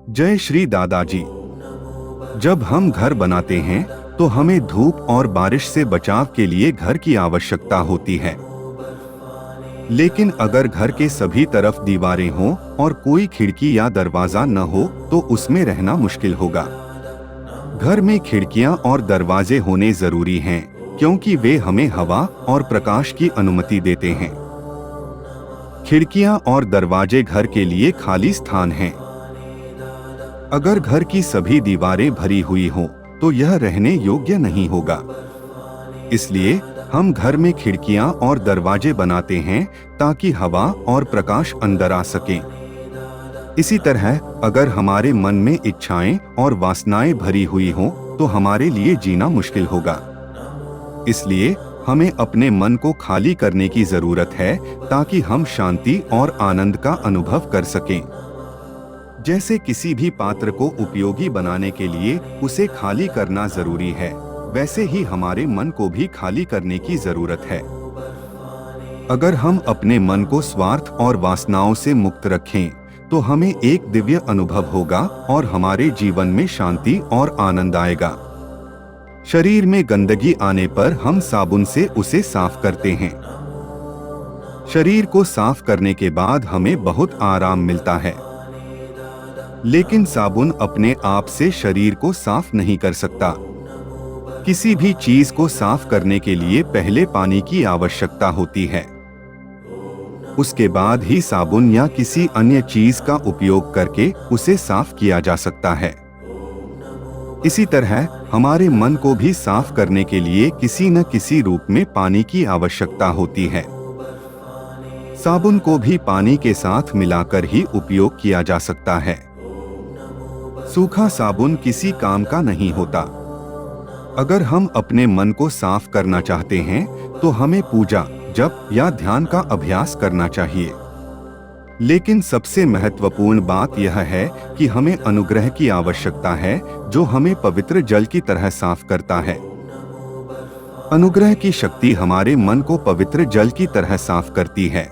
जय श्री दादाजी। जब हम घर बनाते हैं तो हमें धूप और बारिश से बचाव के लिए घर की आवश्यकता होती है। लेकिन अगर घर के सभी तरफ दीवारें हों और कोई खिड़की या दरवाजा न हो तो उसमें रहना मुश्किल होगा। घर में खिड़कियां और दरवाजे होने जरूरी हैं क्योंकि वे हमें हवा और प्रकाश की अनुमति देते हैं। खिड़कियां और दरवाजे घर के लिए खाली स्थान हैं। अगर घर की सभी दीवारें भरी हुई हों तो यह रहने योग्य नहीं होगा। इसलिए हम घर में खिड़कियां और दरवाजे बनाते हैं ताकि हवा और प्रकाश अंदर आ सके। इसी तरह अगर हमारे मन में इच्छाएं और वासनाएं भरी हुई हों तो हमारे लिए जीना मुश्किल होगा। इसलिए हमें अपने मन को खाली करने की जरूरत है ताकि हम शांति और आनंद का अनुभव कर सकें। जैसे किसी भी पात्र को उपयोगी बनाने के लिए उसे खाली करना जरूरी है, वैसे ही हमारे मन को भी खाली करने की जरूरत है। अगर हम अपने मन को स्वार्थ और वासनाओं से मुक्त रखें तो हमें एक दिव्य अनुभव होगा और हमारे जीवन में शांति और आनंद आएगा। शरीर में गंदगी आने पर हम साबुन से उसे साफ करते हैं। शरीर को साफ करने के बाद हमें बहुत आराम मिलता है। लेकिन साबुन अपने आप से शरीर को साफ नहीं कर सकता। किसी भी चीज को साफ करने के लिए पहले पानी की आवश्यकता होती है। उसके बाद ही साबुन या किसी अन्य चीज का उपयोग करके उसे साफ किया जा सकता है। इसी तरह हमारे मन को भी साफ करने के लिए किसी न किसी रूप में पानी की आवश्यकता होती है। साबुन को भी पानी के साथ मिलाकर ही उपयोग किया जा सकता है। सूखा साबुन किसी काम का नहीं होता। अगर हम अपने मन को साफ करना चाहते हैं तो हमें पूजा, जप या ध्यान का अभ्यास करना चाहिए। लेकिन सबसे महत्वपूर्ण बात यह है कि हमें अनुग्रह की आवश्यकता है जो हमें पवित्र जल की तरह साफ करता है। अनुग्रह की शक्ति हमारे मन को पवित्र जल की तरह साफ करती है।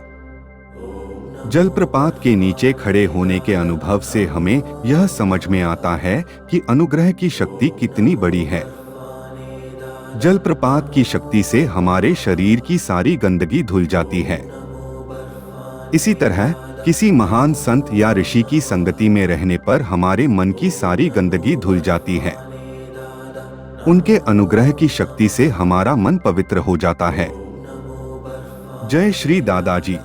जलप्रपात के नीचे खड़े होने के अनुभव से हमें यह समझ में आता है कि अनुग्रह की शक्ति कितनी बड़ी है। जलप्रपात की शक्ति से हमारे शरीर की सारी गंदगी धुल जाती है। इसी तरह किसी महान संत या ऋषि की संगति में रहने पर हमारे मन की सारी गंदगी धुल जाती है। उनके अनुग्रह की शक्ति से हमारा मन पवित्र हो जाता है। जय श्री दादाजी।